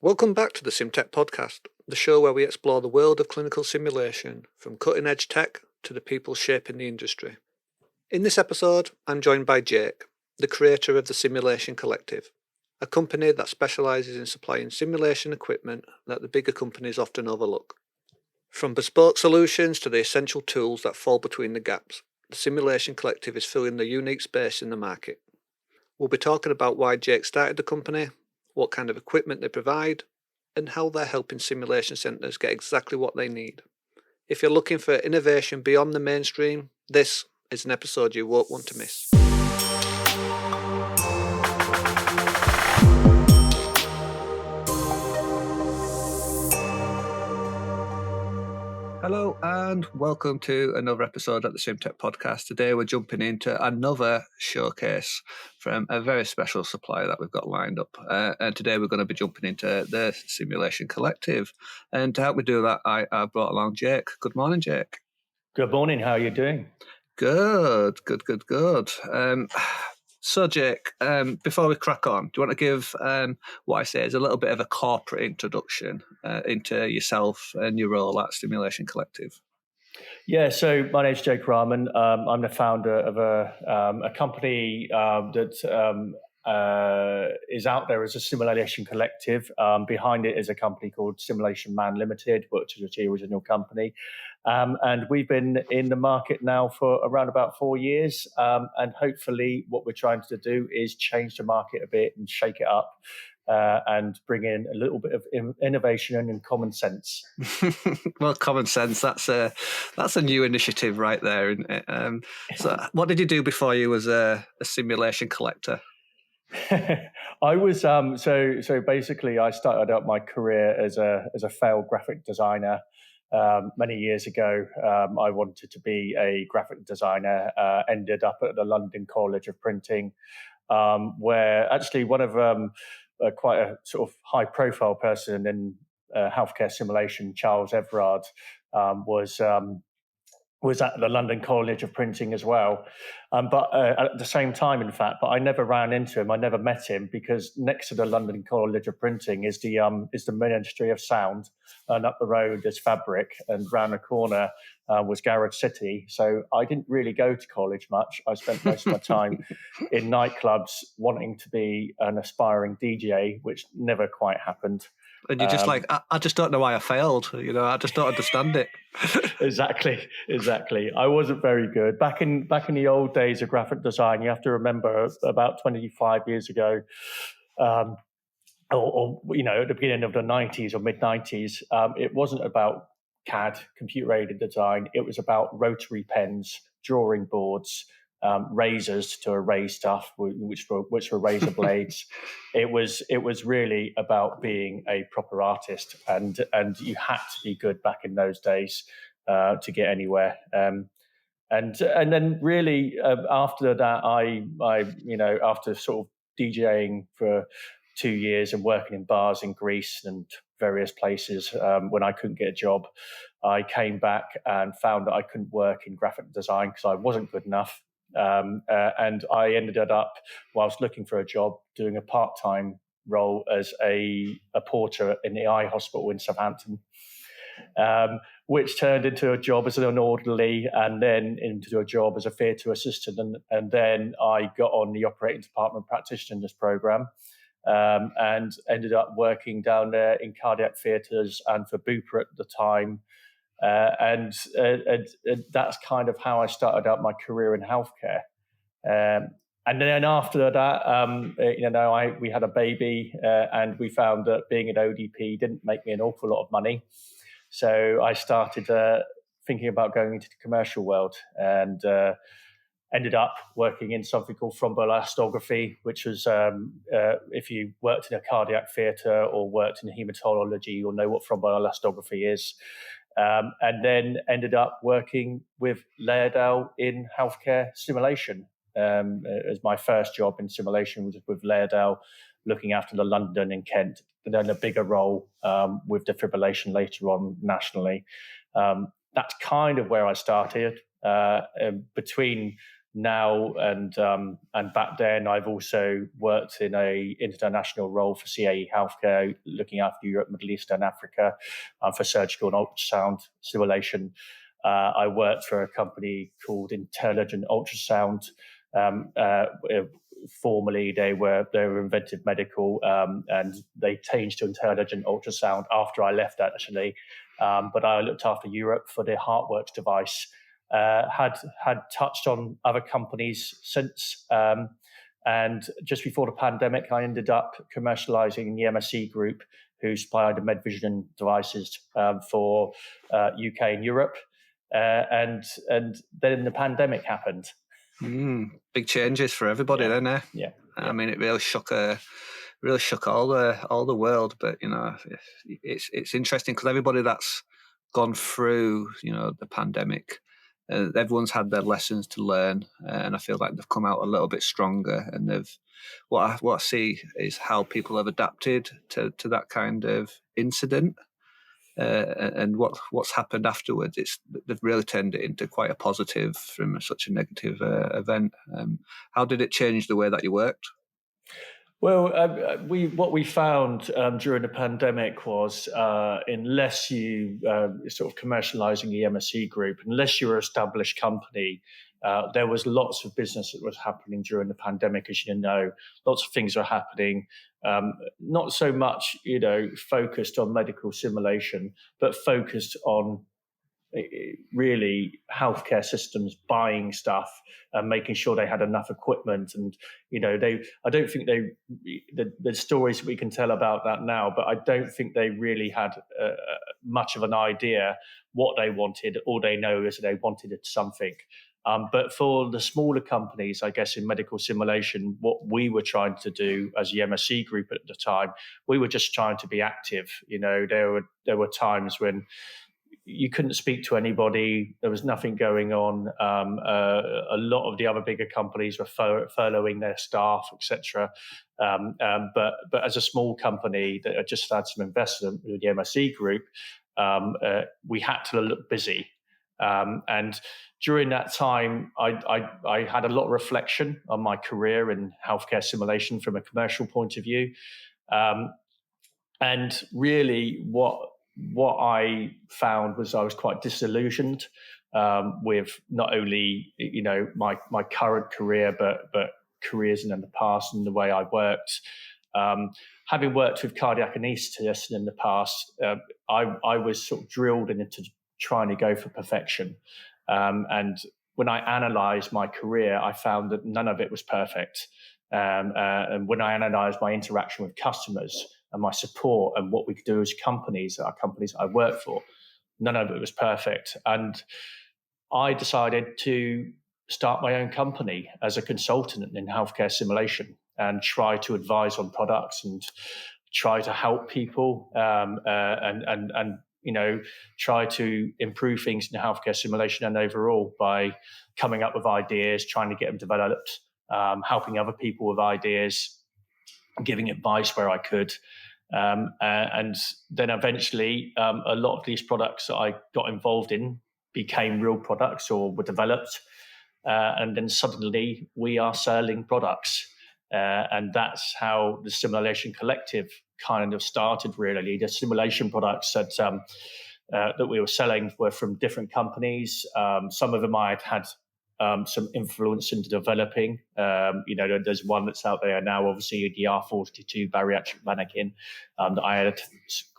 Welcome back to the SimTech Podcast, the show where we explore the world of clinical simulation, from cutting-edge tech to the people shaping the industry. In this episode, I'm joined by Jake, the creator of the Simulation Collective, a company that specialises in supplying simulation equipment that the bigger companies often overlook. From bespoke solutions to the essential tools that fall between the gaps, the Simulation Collective is filling the unique space in the market. We'll be talking about why Jake started the company, what kind of equipment they provide, and how they're helping simulation centres get exactly what they need. If you're looking for innovation beyond the mainstream, this is an episode you won't want to miss. Hello and welcome to another episode of the SimTech Podcast. Today we're jumping into another showcase from a very special supplier that we've got lined up. And today we're going to be jumping into the Simulation Collective. And to help me do that, I brought along Jake. Good morning, Jake. Good morning. How are you doing? Good. So, Jake, before we crack on, do you want to give what I say is a little bit of a corporate introduction into yourself and your role at Simulation Collective? Yeah, so my name's Jake Rahman. I'm the founder of a company that is out there as a simulation collective. Behind it is a company called Simulation Man Limited, which is the original company. And we've been in the market now for around about 4 years. And hopefully what we're trying to do is change the market a bit and shake it up. And bring in a little bit of innovation and common sense. Well, common sense, that's a new initiative right there. So what did you do before you was a simulation collector? I was so basically I started out my career as a failed graphic designer. Many years ago, I wanted to be a graphic designer, ended up at the London College of Printing, where actually one of quite a sort of high-profile person in healthcare simulation, Charles Everard, was at the London College of Printing as well. But at the same time, in fact, but I never ran into him. I never met him because next to the London College of Printing is the Ministry of Sound, and up the road is Fabric, and round the corner was Garage City. So I didn't really go to college much. I spent most of my time in nightclubs wanting to be an aspiring DJ, which never quite happened. And you're just like, I just don't know why I failed. I just don't understand it. Exactly. I wasn't very good. Back in the old days of graphic design, you have to remember about 25 years ago, or at the beginning of the 90s or mid 90s, it wasn't about CAD, computer-aided design. It was about rotary pens, drawing boards, razors to erase stuff, which were razor blades. It was really about being a proper artist, and you had to be good back in those days to get anywhere. And then really after that, I after sort of DJing for 2 years and working in bars in Greece and various places, when I couldn't get a job, I came back and found that I couldn't work in graphic design because I wasn't good enough. And I ended up, whilst looking for a job, doing a part-time role as a porter in the eye hospital in Southampton, which turned into a job as an orderly and then into a job as a theatre assistant. And then I got on the operating department practitioners program, and ended up working down there in cardiac theatres and for Bupa at the time. And that's kind of how I started out my career in healthcare. And then after that, we had a baby, and we found that being an ODP didn't make me an awful lot of money. So I started thinking about going into the commercial world, and ended up working in something called thromboelastography, which was, if you worked in a cardiac theatre or worked in hematology, you'll know what thromboelastography is. And then ended up working with Laerdal in healthcare simulation. As my first job in simulation was with Laerdal, looking after the London and Kent, and then a bigger role with defibrillation later on nationally. That's kind of where I started. Between now, and back then I've also worked in a international role for CAE Healthcare, looking after Europe, Middle East, and Africa for surgical and ultrasound simulation. I worked for a company called Intelligent Ultrasound. Formerly, they were Inventive Medical, and they changed to Intelligent Ultrasound after I left, actually. But I looked after Europe for the HeartWorks device. Had touched on other companies since, and just before the pandemic, I ended up commercializing the MSC Group, who supplied the MedVision devices for UK and Europe. And then the pandemic happened. Big changes for everybody, then, eh? Yeah. I mean, it really shook all the world. But it's interesting because everybody that's gone through the pandemic, everyone's had their lessons to learn, and I feel like they've come out a little bit stronger. And what I see is how people have adapted to that kind of incident. And what's happened afterwards, they've really turned it into quite a positive from such a negative event. How did it change the way that you worked? Well, what we found during the pandemic was, unless you sort of commercializing the MSC Group, unless you're an established company, there was lots of business that was happening during the pandemic, as you know. Lots of things were happening, not so much, focused on medical simulation, but focused on really healthcare systems buying stuff and making sure they had enough equipment. And I don't think the stories we can tell about that now, but I don't think they really had much of an idea what they wanted. All they know is they wanted something. But for the smaller companies, I guess in medical simulation, what we were trying to do as the MSC Group at the time, we were just trying to be active. There were times when you couldn't speak to anybody. There was nothing going on. A lot of the other bigger companies were furloughing their staff, etc. But as a small company that had just had some investment with the MSC Group, we had to look busy. And during that time, I had a lot of reflection on my career in healthcare simulation from a commercial point of view. And really what I found was I was quite disillusioned with not only my current career, but careers in the past and the way I worked. Having worked with cardiac anaesthetists in the past, I was sort of drilled into trying to go for perfection. And when I analysed my career, I found that none of it was perfect. And when I analysed my interaction with customers and my support and what we could do as companies I work for, none of it was perfect. And I decided to start my own company as a consultant in healthcare simulation and try to advise on products and try to help people and try to improve things in healthcare simulation and overall by coming up with ideas, trying to get them developed, helping other people with ideas, giving advice where I could. And then eventually, a lot of these products that I got involved in became real products or were developed. And then suddenly we are selling products. And that's how the Simulation Collective kind of started, really. The simulation products that we were selling were from different companies. Some of them I had some influence into developing. There's one that's out there now, obviously, the R42 bariatric mannequin, that I had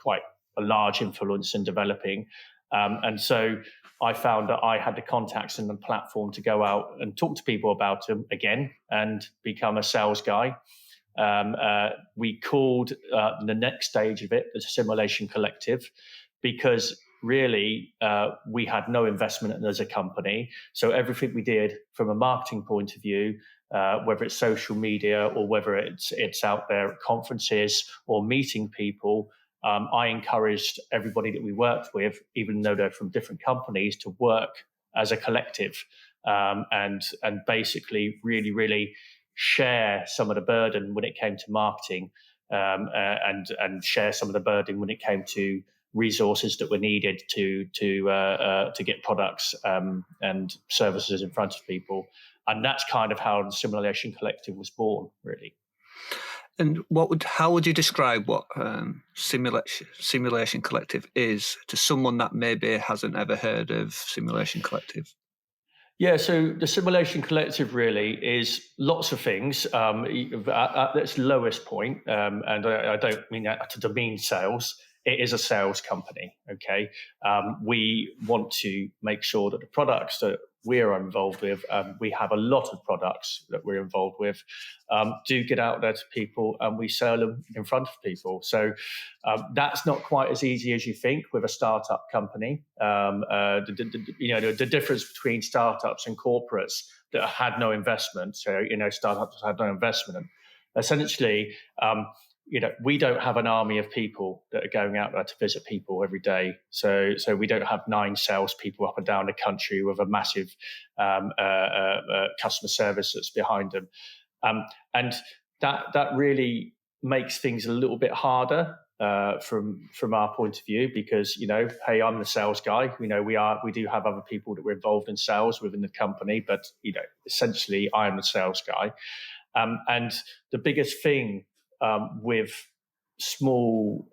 quite a large influence in developing. And so I found that I had the contacts and the platform to go out and talk to people about them again and become a sales guy. We called the next stage of it the Simulation Collective, because really we had no investment as a company. So everything we did from a marketing point of view, whether it's social media or whether it's out there at conferences or meeting people, I encouraged everybody that we worked with, even though they're from different companies, to work as a collective and basically really share some of the burden when it came to marketing, and share some of the burden when it came to resources that were needed to get products and services in front of people. And that's kind of how the Simulation Collective was born, really. And how would you describe what Simulation Collective is to someone that maybe hasn't ever heard of Simulation Collective? Yeah, so the Simulation Collective really is lots of things at its lowest point, and I don't mean that to demean sales. It is a sales company, okay? We want to make sure that the products that we're involved with, we have a lot of products that we're involved with, do get out there to people, and we sell them in front of people. So that's not quite as easy as you think with a startup company. The difference between startups and corporates that had no investment. So startups had no investment. Essentially, we don't have an army of people that are going out there to visit people every day. So we don't have 9 salespeople up and down the country with a massive customer service that's behind them, and that really makes things a little bit harder from our point of view, because hey, I'm the sales guy. We do have other people that we're involved in sales within the company, but essentially I'm the sales guy. And the biggest thing with small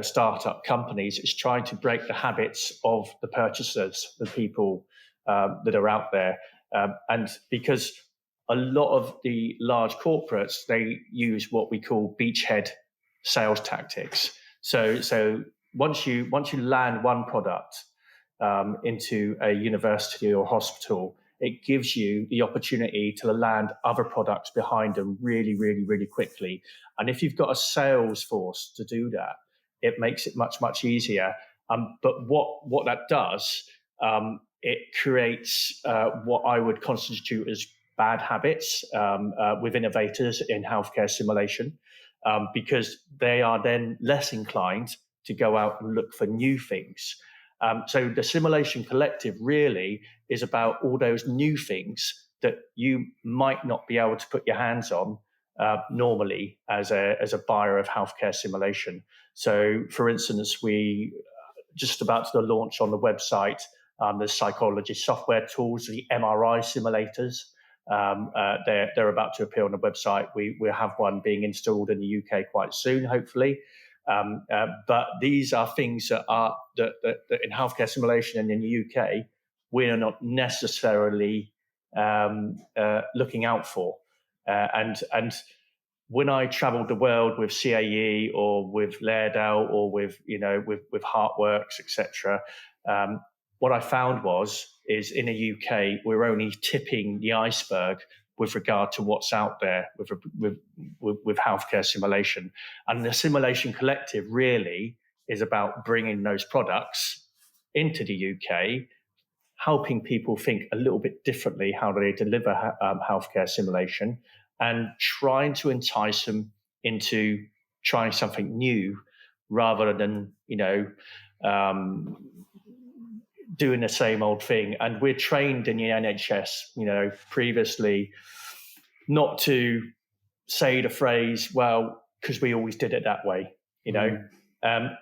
startup companies is trying to break the habits of the purchasers, the people that are out there, and because a lot of the large corporates, they use what we call beachhead sales tactics. So once you land one product into a university or hospital, it gives you the opportunity to land other products behind them really, really, really quickly. And if you've got a sales force to do that, it makes it much, much easier. But what that does, it creates what I would constitute as bad habits with innovators in healthcare simulation, because they are then less inclined to go out and look for new things. So the Simulation Collective really is about all those new things that you might not be able to put your hands on normally as a buyer of healthcare simulation. So, for instance, we just about to launch on the website the psychology software tools, the MRI simulators. They're about to appear on the website. We have one being installed in the UK quite soon, hopefully. But these are things that in healthcare simulation and in the UK, we are not necessarily looking out for. And when I travelled the world with CAE or with Lairdale or with Heartworks, etc., what I found is in the UK we're only tipping the iceberg with regard to what's out there with healthcare simulation. And the Simulation Collective really is about bringing those products into the UK, helping people think a little bit differently how they deliver healthcare simulation, and trying to entice them into trying something new rather than, doing the same old thing. And we're trained in the NHS, previously, not to say the phrase, well, because we always did it that way,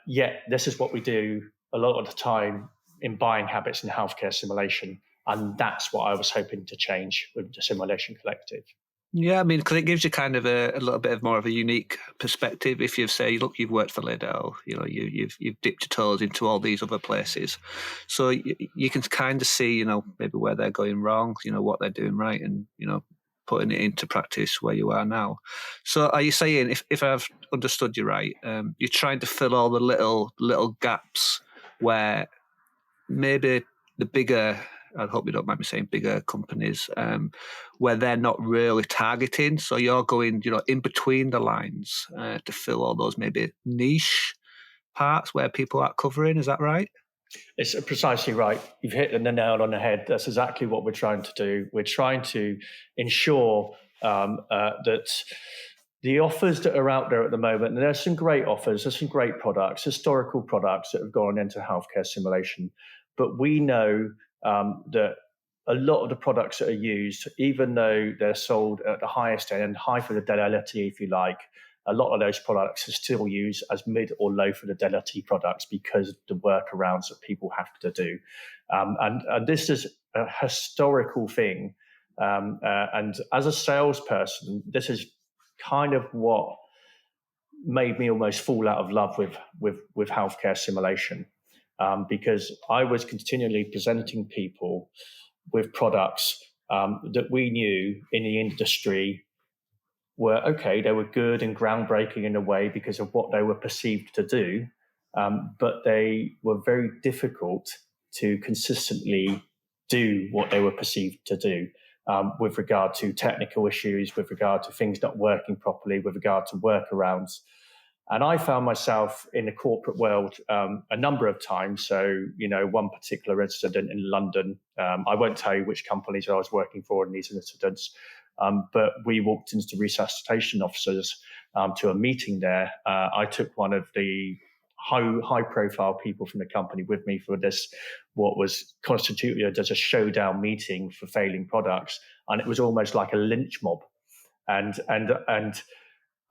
Yet this is what we do a lot of the time in buying habits in healthcare simulation. And that's what I was hoping to change with the Simulation Collective. Yeah, I mean, because it gives you kind of a little bit of more of a unique perspective. If you say, look, you've worked for Liddell, you've dipped your toes into all these other places, so you can kind of see, maybe where they're going wrong, what they're doing right, and putting it into practice where you are now. So, are you saying, if I've understood you right, you're trying to fill all the little gaps where maybe the bigger, I hope you don't mind me saying bigger companies, where they're not really targeting. So you're going, in between the lines to fill all those maybe niche parts where people aren't covering. Is that right? It's precisely right. You've hit the nail on the head. That's exactly what we're trying to do. We're trying to ensure that the offers that are out there at the moment, and there's some great offers, there's some great products, historical products that have gone into healthcare simulation. But we know that a lot of the products that are used, even though they're sold at the highest end, high fidelity, if you like, a lot of those products are still used as mid or low fidelity products because of the workarounds that people have to do. And this is a historical thing And as a salesperson, this is kind of what made me almost fall out of love with healthcare simulation, because I was continually presenting people with products that we knew in the industry were okay. They were good and groundbreaking in a way because of what they were perceived to do, but they were very difficult to consistently do what they were perceived to do, with regard to technical issues, with regard to things not working properly, with regard to workarounds. And I found myself in the corporate world a number of times. So, one particular incident in London, I won't tell you which companies I was working for in these incidents, but we walked into the resuscitation officers to a meeting there. I took one of the high profile people from the company with me for this, what was constituted as a showdown meeting for failing products. And it was almost like a lynch mob. And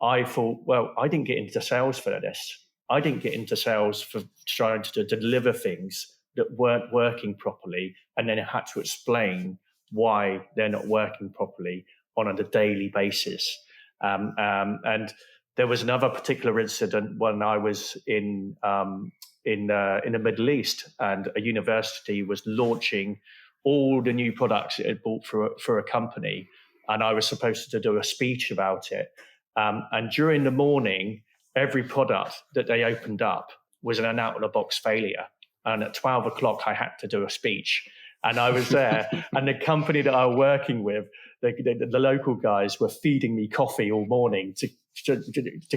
I thought, well, I didn't get into sales for this. I didn't get into sales for trying to deliver things that weren't working properly, and then I had to explain why they're not working properly on a daily basis. And there was another particular incident when I was in the Middle East, and a university was launching all the new products it had bought for a company, and I was supposed to do a speech about it. And during the morning, every product that they opened up was an out-of-the-box failure. And at 12 o'clock, I had to do a speech. And I was there. And the company that I was working with, the local guys were feeding me coffee all morning to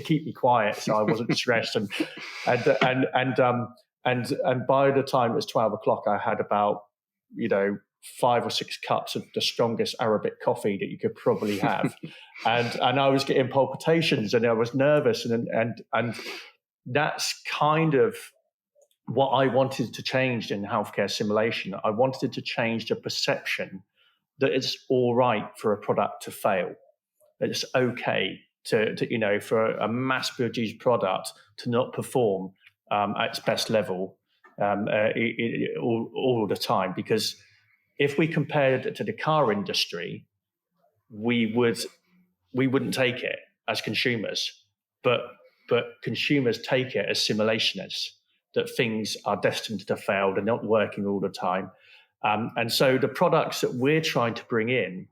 keep me quiet so I wasn't stressed. And by the time it was 12 o'clock, I had about, 5 or 6 cups of the strongest Arabic coffee that you could probably have. and I was getting palpitations and I was nervous. And that's kind of what I wanted to change in healthcare simulation. I wanted to change the perception that it's all right for a product to fail. That it's okay to for a mass-produced product to not perform at its best level all the time. Because if we compared it to the car industry, we wouldn't take it as consumers, but consumers take it as simulationists, that things are destined to fail, they're not working all the time. And so the products that we're trying to bring in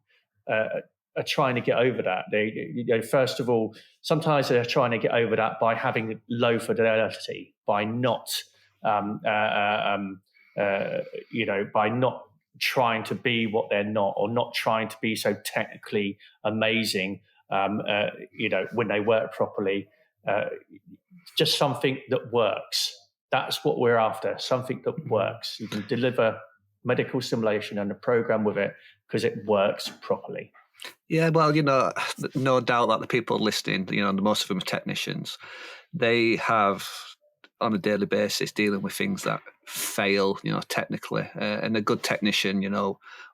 are trying to get over that. They first of all, sometimes they're trying to get over that by having low fidelity, by not, by not trying to be what they're not, or not trying to be so technically amazing, when they work properly. Just something that works. That's what we're after, something that works. You can deliver medical simulation and a program with it because it works properly. Yeah, well, no doubt that the people listening, most of them are technicians. They have, on a daily basis, dealing with things that fail, technically. And a good technician,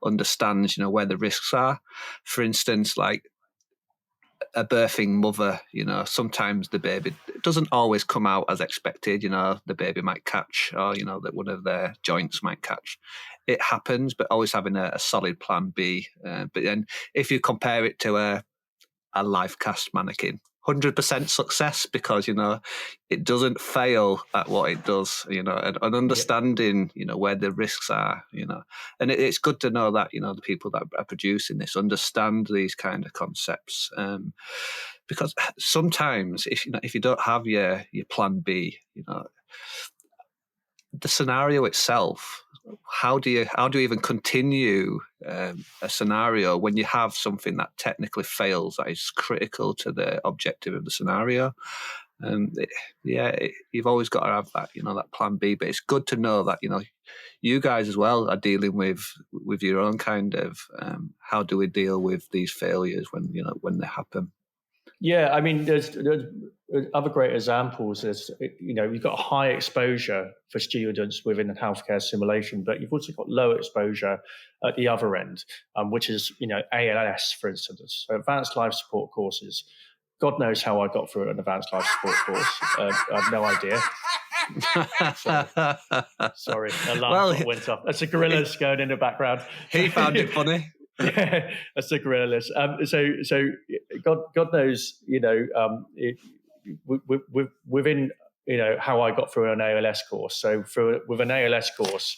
understands, where the risks are. For instance, like a birthing mother, sometimes the baby doesn't always come out as expected. The baby might catch, or, that one of their joints might catch. It happens, but always having a solid plan B. But then if you compare it to a live cast mannequin, 100% success, because, it doesn't fail at what it does, and understanding, where the risks are, and it's good to know that, the people that are producing this understand these kind of concepts, because sometimes if you don't have your plan B, the scenario itself, how do you even continue a scenario when you have something that technically fails, that is critical to the objective of the scenario? You've always got to have that, that plan B. But it's good to know that, you guys as well are dealing with your own kind of how do we deal with these failures when they happen. Yeah, I mean, there's other great examples. Is you've got high exposure for students within healthcare simulation, but you've also got low exposure at the other end, which is ALS, for instance, so advanced life support courses. God knows how I got through an advanced life support course. I have no idea. Sorry, alarm went off. That's the gorillas going in the background. He found it funny. A cigarette list. So God knows, within how I got through an ALS course. So with an ALS course,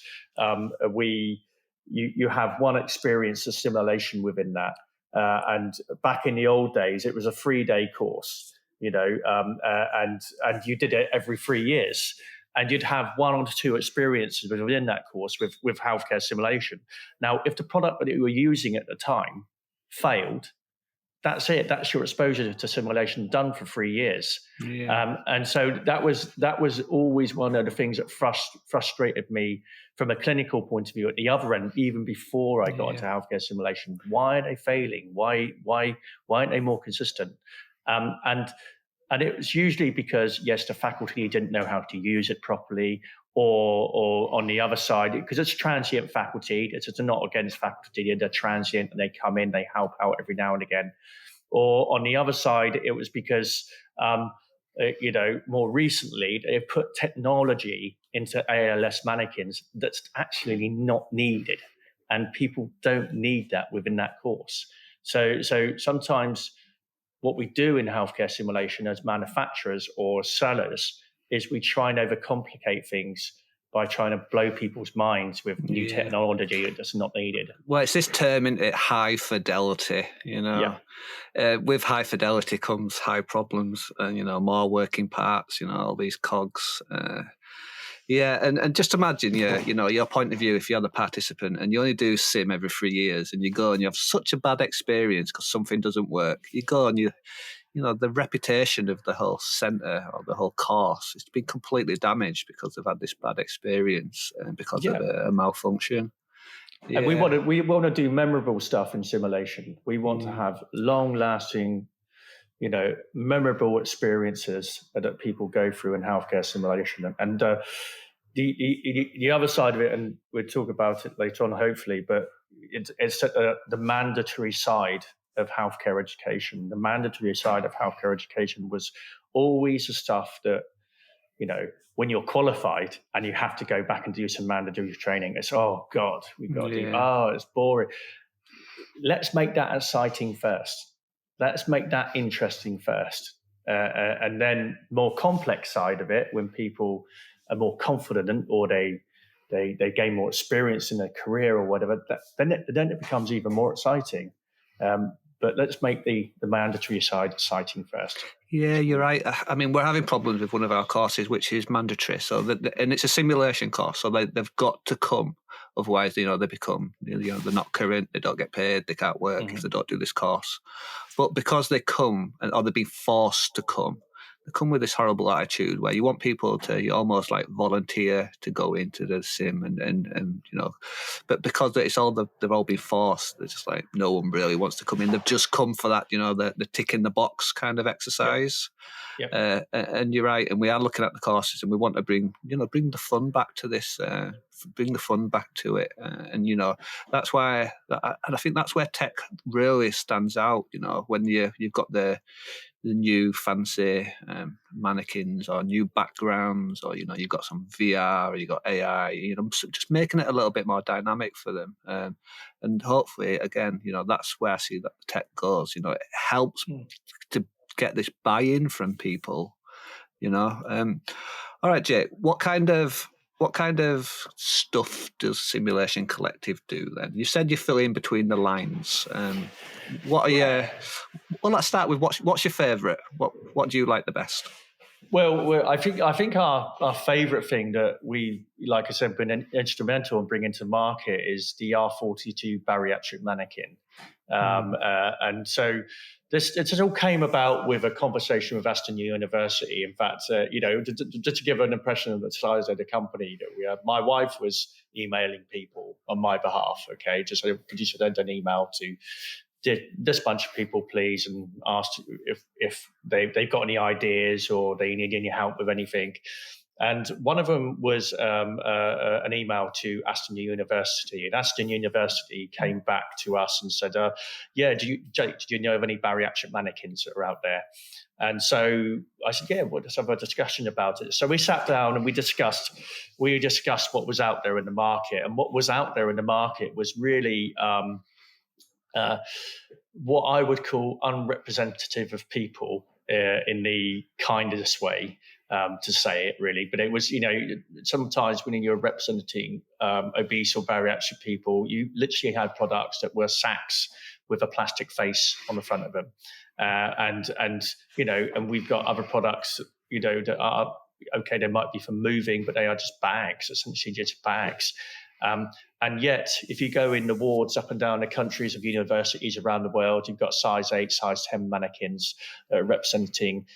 you have one experience of simulation within that. And back in the old days, it was a 3-day course, and you did it every 3 years. And you'd have 1 or 2 experiences within that course with healthcare simulation. Now, if the product that you were using at the time failed, that's it. That's your exposure to simulation done for 3 years. Yeah. And so that was always one of the things that frustrated me from a clinical point of view at the other end, even before I got into healthcare simulation. Why are they failing? Why aren't they more consistent? And it was usually because, yes, the faculty didn't know how to use it properly, or on the other side, because it's transient faculty, it's not against faculty, they're transient and they come in, they help out every now and again. Or on the other side, it was because, more recently, they've put technology into ALS mannequins that's actually not needed. And people don't need that within that course. So sometimes what we do in healthcare simulation as manufacturers or sellers is we try and overcomplicate things by trying to blow people's minds with new technology that's not needed. Well, it's this term, isn't it? High fidelity, with high fidelity comes high problems and, more working parts, all these cogs. And just imagine, your point of view, if you're the participant and you only do sim every 3 years and you go and you have such a bad experience because something doesn't work, you go and the reputation of the whole centre or the whole course has been completely damaged because they've had this bad experience and because of a malfunction. And we want to do memorable stuff in simulation. We want to have long-lasting, memorable experiences that people go through in healthcare simulation. And the other side of it, and we'll talk about it later on, hopefully, but it's the mandatory side of healthcare education. The mandatory side of healthcare education was always the stuff that, when you're qualified and you have to go back and do some mandatory training, it's, oh God, we've got to do, it's boring. Let's make that exciting first. Let's make that interesting first. And then more complex side of it, when people are more confident or they gain more experience in their career or whatever, then it becomes even more exciting. But let's make the mandatory side exciting first. Yeah, you're right. I mean, we're having problems with one of our courses, which is mandatory. So, and it's a simulation course, so they've got to come. Otherwise, they become, they're not current. They don't get paid. They can't work if they don't do this course. But because they come, or they're being forced to come, they come with this horrible attitude where you want people to almost like volunteer to go into the sim and but because it's all they've all been forced, they're just like, no one really wants to come in. They've just come for that, the tick in the box kind of exercise. Yep. And you're right. And we are looking at the courses, and we want to bring the fun back to this, bring the fun back to it. And that's why, and I think that's where tech really stands out. When you've got the new fancy mannequins or new backgrounds, or you've got some VR, or you've got AI, just making it a little bit more dynamic for them, and hopefully again, that's where I see that the tech goes. It helps to get this buy-in from people. All right, Jake, what kind of stuff does Simulation Collective do then? You said you fill in between the lines. What are your? Well, let's start with what's your favourite? What do you like the best? Well, I think our favourite thing that we, like I said, been instrumental in bringing to market is the R42 bariatric mannequin, and so. This all came about with a conversation with Aston University. In fact, just to give an impression of the size of the company that we have, my wife was emailing people on my behalf. Okay, just so could you send an email to this bunch of people, please, and ask if they've got any ideas or they need any help with anything. And one of them was an email to Aston University. And Aston University came back to us and said, Jake, do you know of any bariatric mannequins that are out there? And so I said, yeah, we'll just have a discussion about it. So we sat down and we discussed what was out there in the market. And what was out there in the market was really what I would call unrepresentative of people in the kindest way to say it, really. But it was, sometimes when you're representing obese or bariatric people, you literally had products that were sacks with a plastic face on the front of them, and we've got other products, that are okay. They might be for moving, but they are just bags, essentially just bags. And yet, if you go in the wards up and down the countries of universities around the world, you've got size 8, size 10 mannequins representing,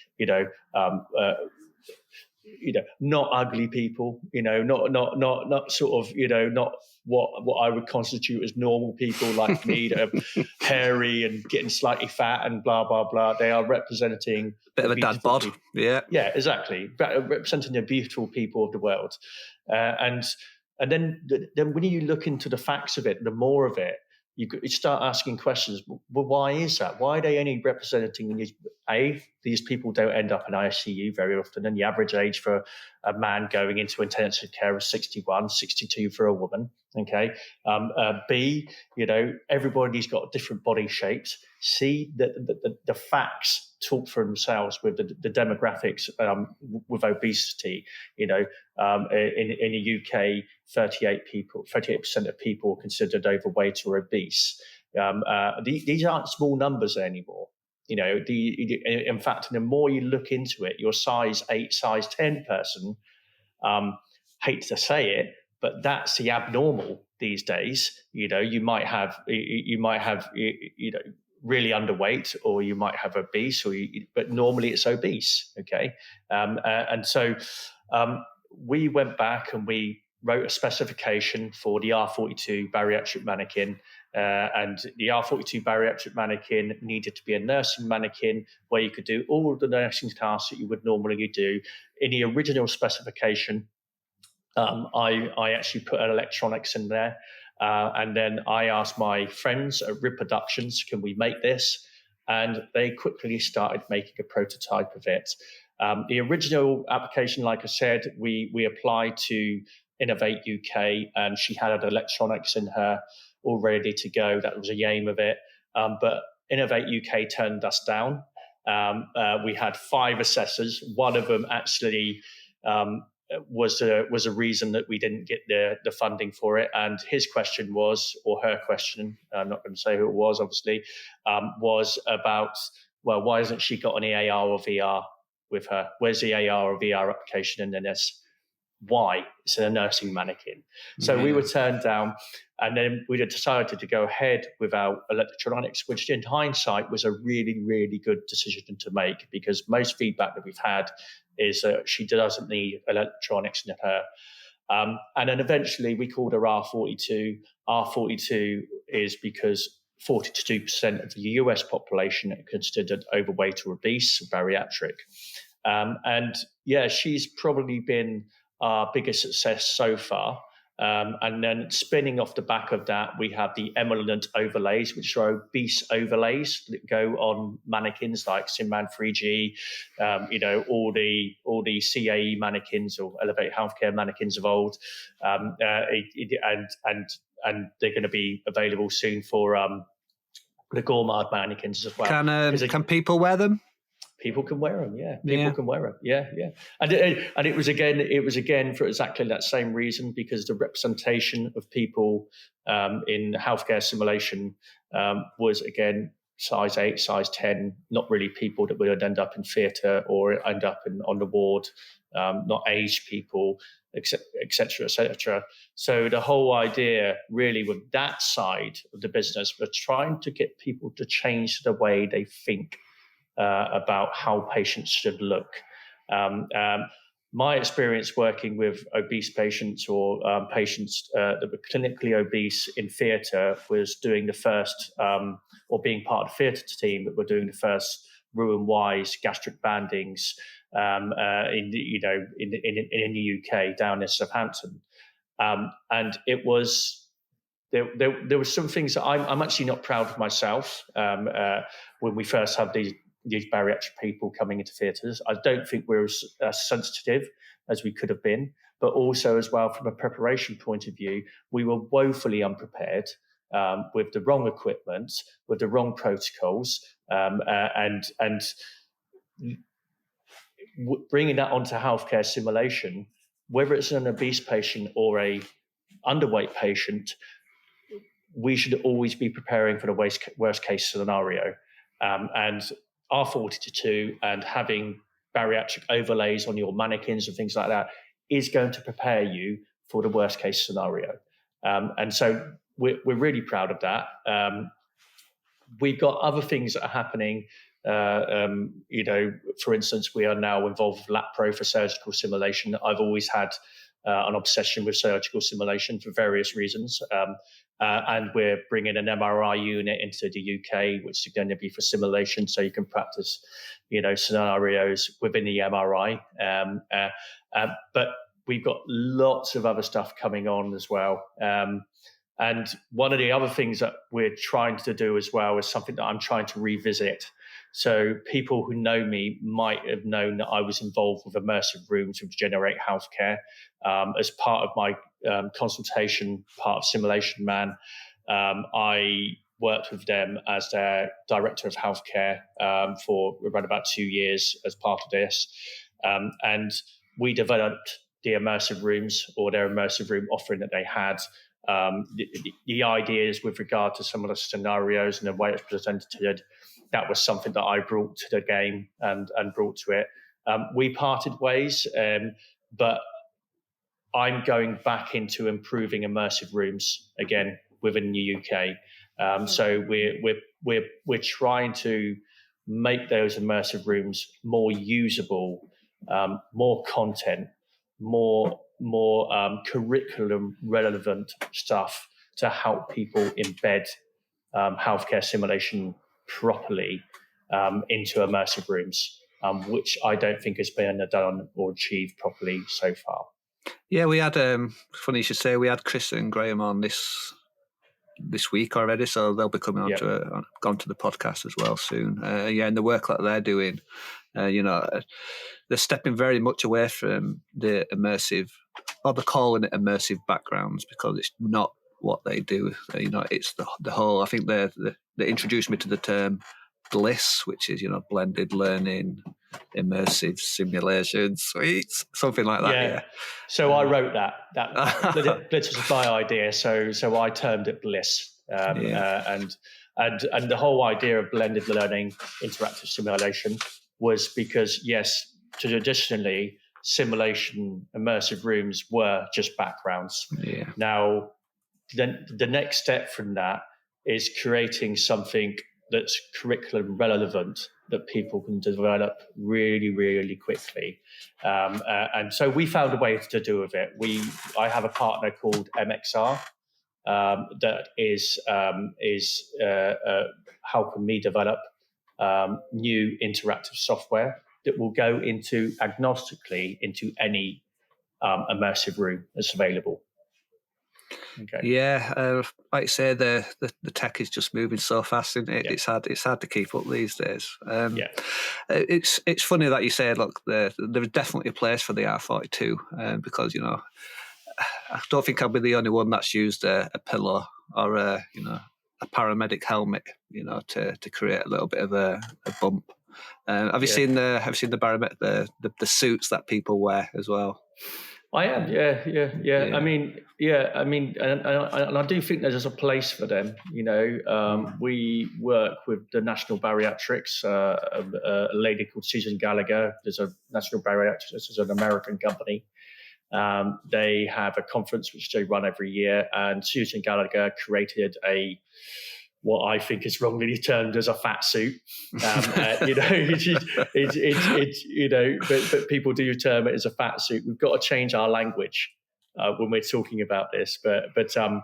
not ugly people, not sort of, not what I would constitute as normal people like me that are hairy and getting slightly fat and blah, blah, blah. They are representing bit of a dad bod. People. Yeah, exactly. Representing the beautiful people of the world. And then when you look into the facts of it, the more of it, you start asking questions. Well, why is that? Why are they only representing these people don't end up in ICU very often, and the average age for a man going into intensive care is 61, 62 for a woman. Okay. B, everybody's got different body shapes. C, the facts talk for themselves with the demographics with obesity. In the UK, 38% of people are considered overweight or obese. These aren't small numbers anymore. In fact, the more you look into it, your size 8, size 10 person, hate to say it, but that's the abnormal these days. You might have really underweight, or you might have obese, but normally it's obese. Okay, and so we went back and we wrote a specification for the R42 bariatric mannequin, and the R42 bariatric mannequin needed to be a nursing mannequin where you could do all of the nursing tasks that you would normally do. In the original specification, I actually put electronics in there. And then I asked my friends at Rib Productions, can we make this? And they quickly started making a prototype of it. The original application, like I said, we applied to Innovate UK, and she had electronics in her all ready to go. That was the aim of it. But Innovate UK turned us down. We had 5 assessors. One of them actually was a reason that we didn't get the funding for it. And his question was, or her question, I'm not going to say who it was, obviously, was about, well, why hasn't she got any AR or VR with her? Where's the AR or VR application in this? Why? It's a nursing mannequin. So we were turned down, and then we decided to go ahead with our electronics, which in hindsight was a really, really good decision to make, because most feedback that we've had is she doesn't need electronics in her. And then eventually we called her R42. R42 is because 42% of the US population are considered overweight or obese, bariatric. And yeah, she's probably been our biggest success so far. And then spinning off the back of that, we have the Emerald overlays, which are obese overlays that go on mannequins like Sinman 3G, all the CAE mannequins or Elevate Healthcare mannequins of old, and they're going to be available soon for the Gourmand mannequins as well. Can people wear them? People can wear them, yeah. People can wear them, yeah. And it was again for exactly that same reason, because the representation of people in healthcare simulation was again size 8, size 10, not really people that would end up in theatre or end up on the ward, not aged people, etc., etc. So the whole idea really with that side of the business was trying to get people to change the way they think about how patients should look. My experience working with obese patients or patients that were clinically obese in theatre was doing the first, or being part of the theatre team that were doing the first Roux-en-Y's gastric bandings in the UK down in Southampton, and it was. There were some things that I'm actually not proud of myself when we first had these bariatric people coming into theatres. I don't think we're as sensitive as we could have been, but also as well from a preparation point of view, we were woefully unprepared. with the wrong equipment, with the wrong protocols, and bringing that onto healthcare simulation, whether it's an obese patient or a underweight patient, we should always be preparing for the worst case scenario. And R42 and having bariatric overlays on your mannequins and things like that is going to prepare you for the worst case scenario. And so we're really proud of that. We've got other things that are happening. For instance, we are now involved with LapPro for surgical simulation. I've always had an obsession with surgical simulation for various reasons. And we're bringing an MRI unit into the UK, which is going to be for simulation, so you can practice, scenarios within the MRI. But we've got lots of other stuff coming on as well. And one of the other things that we're trying to do as well is something that I'm trying to revisit. So people who know me might have known that I was involved with immersive rooms with Generate Healthcare as part of my consultation part of Simulation Man. I worked with them as their director of healthcare for around about 2 years as part of this. And we developed the immersive rooms, or their immersive room offering that they had. The ideas with regard to some of the scenarios and the way it's presented, that was something that I brought to the game and brought to it. We parted ways, but I'm going back into improving immersive rooms again within the UK. So we're trying to make those immersive rooms more usable, more content, more curriculum relevant stuff to help people embed healthcare simulation properly into immersive rooms, which I don't think has been done or achieved properly so far. Yeah, we had, funny you should say, we had Chris and Graham on this week already, so they'll be coming on to the podcast as well soon. And the work that they're doing, they're stepping very much away from the immersive, or they're calling it immersive backgrounds, because it's not what they do. It's the whole. I think they introduced me to the term BLISS, which is blended learning, immersive simulation suites, something like that. Yeah. So I wrote that. This was my idea. So I termed it BLISS. And the whole idea of blended learning, interactive simulation, was because yes, traditionally simulation immersive rooms were just backgrounds. Yeah. Now, then the next step from that is creating something that's curriculum relevant that people can develop really, really quickly. And so we found a way to do with it. I have a partner called MXR that is helping me develop new interactive software that will go into agnostically into any immersive room that's available. Okay. Yeah, like I say, the tech is just moving so fast, isn't it? Yeah. It's hard to keep up these days. It's funny that you say, look, there's definitely a place for the R42 because I don't think I'll be the only one that's used a pillow or a paramedic helmet, to create a little bit of a bump. Have you seen the barometer, the suits that people wear as well? I am, yeah. I mean, and I do think there's a place for them. We work with the National Bariatrics, a lady called Susan Gallagher. There's a National Bariatrics. This is an American company. They have a conference which they run every year, and Susan Gallagher created what I think is wrongly termed as a fat suit. But people do term it as a fat suit. We've got to change our language when we're talking about this. But I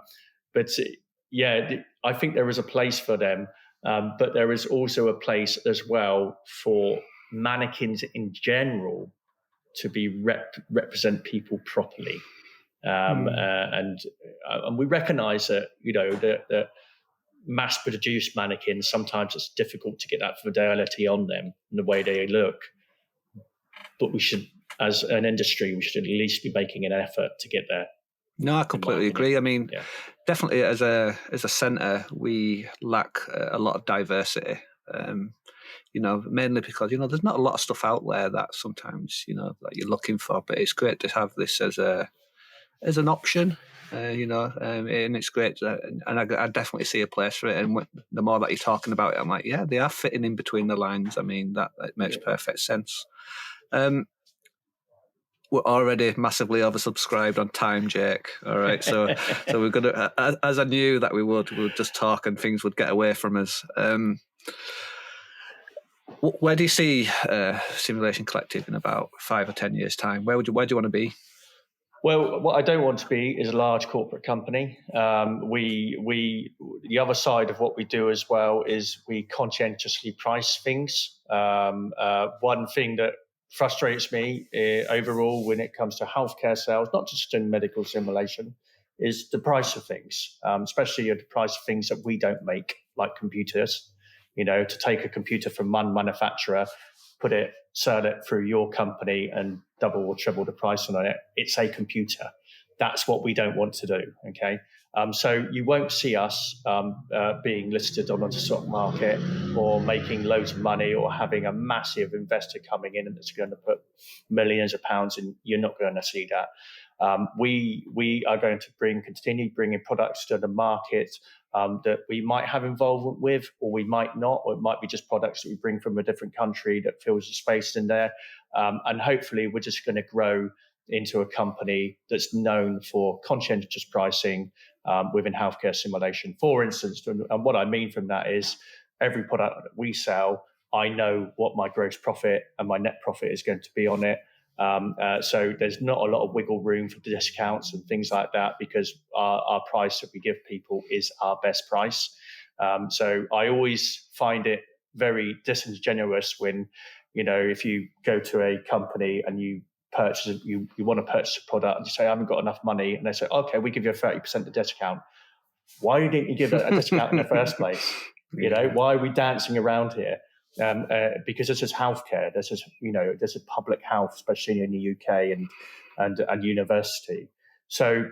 think there is a place for them. But there is also a place as well for mannequins in general to be represent people properly. And we recognize that, that mass-produced mannequins, sometimes it's difficult to get that fidelity on them and the way they look. But we should, as an industry, we should at least be making an effort to get there. No, I completely agree. I mean, definitely as a centre, we lack a lot of diversity. Mainly because there's not a lot of stuff out there that sometimes that you're looking for. But it's great to have this as an option. And it's great, and I definitely see a place for it. And the more that you're talking about it, I'm like, yeah, they are fitting in between the lines. I mean, that makes perfect sense. We're already massively oversubscribed on time, Jake. All right, so we're gonna, as I knew that we would just talk and things would get away from us. Where do you see Simulation Collective in about 5 or 10 years' time? Where do you want to be? Well, what I don't want to be is a large corporate company. The other side of what we do as well is we conscientiously price things. One thing that frustrates me overall when it comes to healthcare sales, not just in medical simulation, is the price of things, especially the price of things that we don't make, like computers. To take a computer from one manufacturer, sell it through your company and double or triple the price on it. It's a computer. That's what we don't want to do. Okay. So you won't see us being listed on the stock market or making loads of money or having a massive investor coming in and that's going to put millions of pounds in. You're not going to see that. We are going to continue bringing products to the market that we might have involvement with, or we might not, or it might be just products that we bring from a different country that fills the space in there. And hopefully we're just going to grow into a company that's known for conscientious pricing within healthcare simulation. For instance, and what I mean from that is every product that we sell, I know what my gross profit and my net profit is going to be on it. So there's not a lot of wiggle room for discounts and things like that because our price that we give people is our best price. So I always find it very disingenuous when, if you go to a company and you want to purchase a product and you say, I haven't got enough money. And they say, okay, we give you a 30% discount. Why didn't you give a discount in the first place? Why are we dancing around here? Because this is healthcare. This is public health, especially in the UK and university. So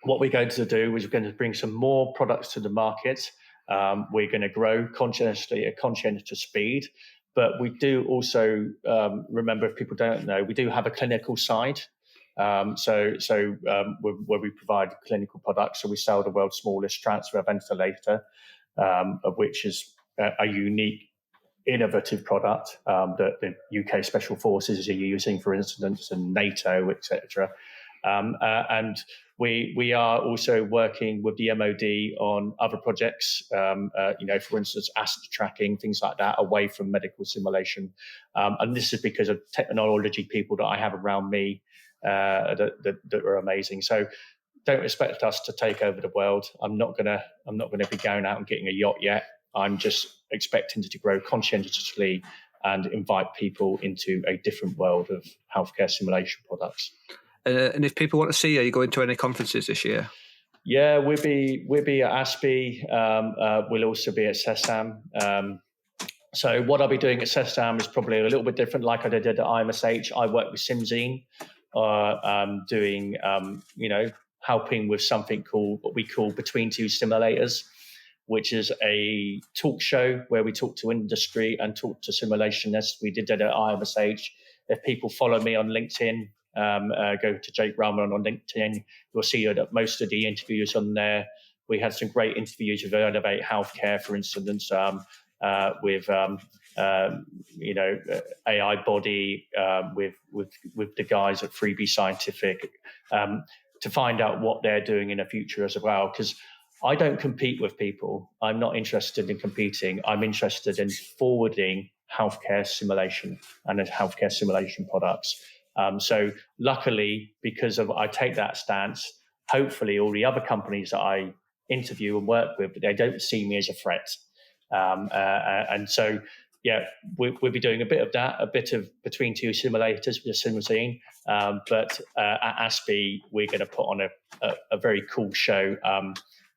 what we're going to do is we're going to bring some more products to the market. We're going to grow conscientiously at conscientious speed. But we do also remember, if people don't know, we do have a clinical side. So where we provide clinical products. So we sell the world's smallest transfer ventilator, of which is a unique, innovative product that the UK Special Forces are using, for instance, and NATO, etc. And we are also working with the MOD on other projects, for instance, asset tracking, things like that, away from medical simulation. And this is because of technology people that I have around me that are amazing. So don't expect us to take over the world. I'm not gonna be going out and getting a yacht yet. I'm just expecting to grow conscientiously and invite people into a different world of healthcare simulation products. And if people want to see you, are you going to any conferences this year? Yeah, we'll be at ASPE. We'll also be at CESAM. So what I'll be doing at CESAM is probably a little bit different. Like I did at IMSH, I work with SimZine, doing helping with something called what we call Between Two Simulators, which is a talk show where we talk to industry and talk to simulationists. We did that at IMSH. If people follow me on LinkedIn, go to Jake Rahman on LinkedIn, you'll see that most of the interviews on there. We had some great interviews with Elevate Healthcare, for instance, with AI Body, with the guys at Freebie Scientific, to find out what they're doing in the future as well. Because I don't compete with people. I'm not interested in competing. I'm interested in forwarding healthcare simulation and healthcare simulation products. So luckily, because I take that stance, hopefully all the other companies that I interview and work with, they don't see me as a threat. And so, yeah, we'll be doing a bit of that, a bit of Between Two Simulators with the SimZine. But at ASPE, we're going to put on a very cool show.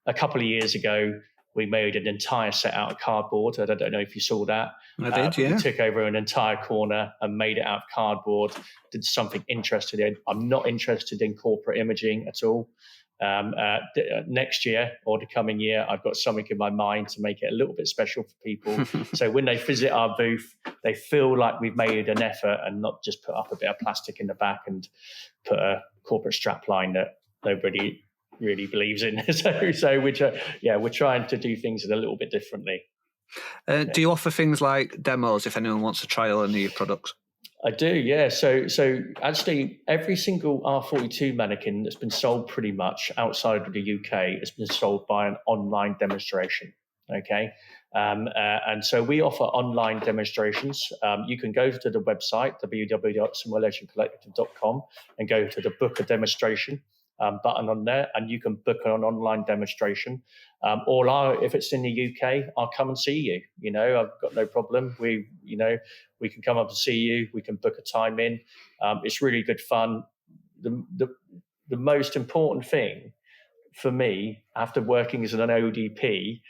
A couple of years ago, we made an entire set out of cardboard. I don't know if you saw that. I did, yeah. We took over an entire corner and made it out of cardboard, did something interested in. I'm not interested in corporate imaging at all. Next year or the coming year, I've got something in my mind to make it a little bit special for people. So when they visit our booth, they feel like we've made an effort and not just put up a bit of plastic in the back and put a corporate strap line that nobody really believes in. So we're trying to do things a little bit differently. Do you offer things like demos if anyone wants to trial any of your products? I do, yeah. So actually, every single R42 mannequin that's been sold pretty much outside of the UK has been sold by an online demonstration. Okay, and so we offer online demonstrations. You can go to the website www.simulationcollective.com and go to the book a demonstration button on there, and you can book an online demonstration. If it's in the UK, I'll come and see you. I've got no problem. We can come up and see you. We can book a time in. It's really good fun. The most important thing for me, after working as an ODP,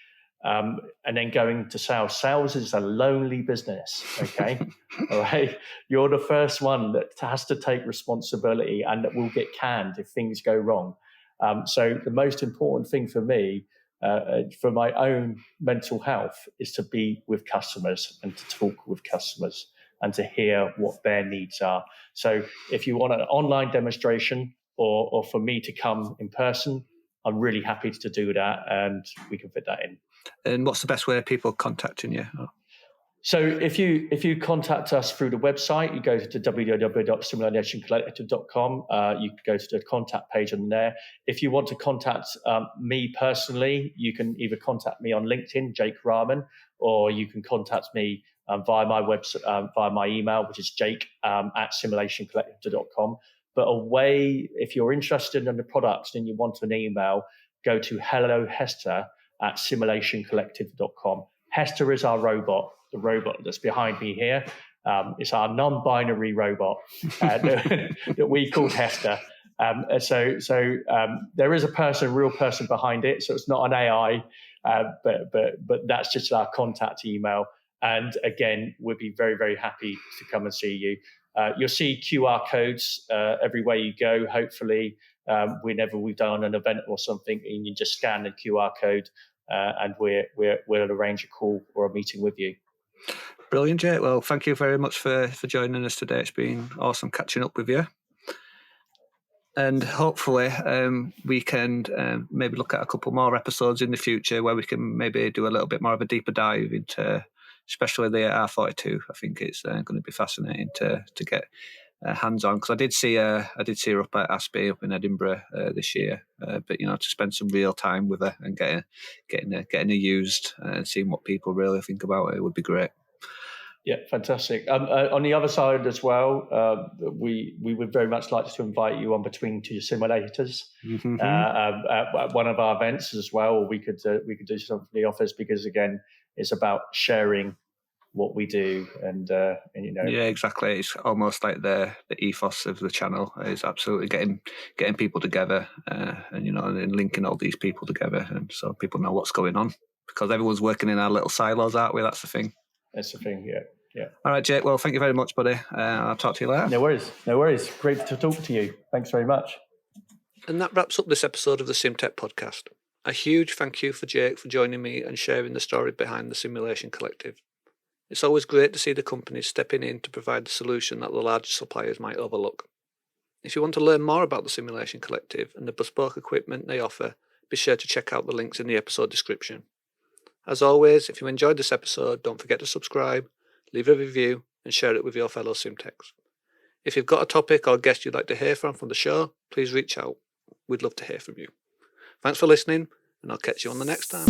and then going to sales is a lonely business. Okay. All right. You're the first one that has to take responsibility and that will get canned if things go wrong. So the most important thing for me, for my own mental health, is to be with customers and to talk with customers and to hear what their needs are. So if you want an online demonstration or for me to come in person, I'm really happy to do that, and we can fit that in. And what's the best way of people contacting you? So if you contact us through the website, you go to www.simulationcollective.com. You go to the contact page on there. If you want to contact me personally, you can either contact me on LinkedIn, Jake Rahman, or you can contact me via my website, via my email, which is jake@simulationcollective.com. But if you're interested in the products and you want an email, go to hellohester@simulationcollective.com. Hester is our robot, the robot that's behind me here. It's our non-binary robot that we called Hester. So there is a real person behind it. So it's not an AI, but that's just our contact email. And again, we'd be very, very happy to come and see you. You'll see QR codes everywhere you go. Hopefully, whenever we've done an event or something, and you just scan the QR code, and we'll arrange a call or a meeting with you. Brilliant, Jake. Well, thank you very much for joining us today. It's been awesome catching up with you. And hopefully we can maybe look at a couple more episodes in the future where we can maybe do a little bit more of a deeper dive into, especially the R42. I think it's going to be fascinating to get hands on, because I did see her up at ASPE up in Edinburgh this year. But to spend some real time with her and getting her used and seeing what people really think about it would be great. Yeah, fantastic. On the other side as well, we would very much like to invite you on Between Two Simulators at one of our events as well. We could do something for the office, because again, it's about sharing what we do and yeah, exactly. It's almost like the ethos of the channel is absolutely getting people together and linking all these people together, and so people know what's going on, because everyone's working in our little silos, aren't we? That's the thing. That's the thing, yeah. All right, Jake. Well, thank you very much, buddy. I'll talk to you later. No worries. Great to talk to you. Thanks very much. And that wraps up this episode of the SimTech podcast. A huge thank you for Jake for joining me and sharing the story behind the Simulation Collective. It's always great to see the companies stepping in to provide the solution that the larger suppliers might overlook. If you want to learn more about the Simulation Collective and the bespoke equipment they offer, be sure to check out the links in the episode description. As always, if you enjoyed this episode, don't forget to subscribe, leave a review, and share it with your fellow SimTechs. If you've got a topic or guest you'd like to hear from the show, please reach out. We'd love to hear from you. Thanks for listening, and I'll catch you on the next time.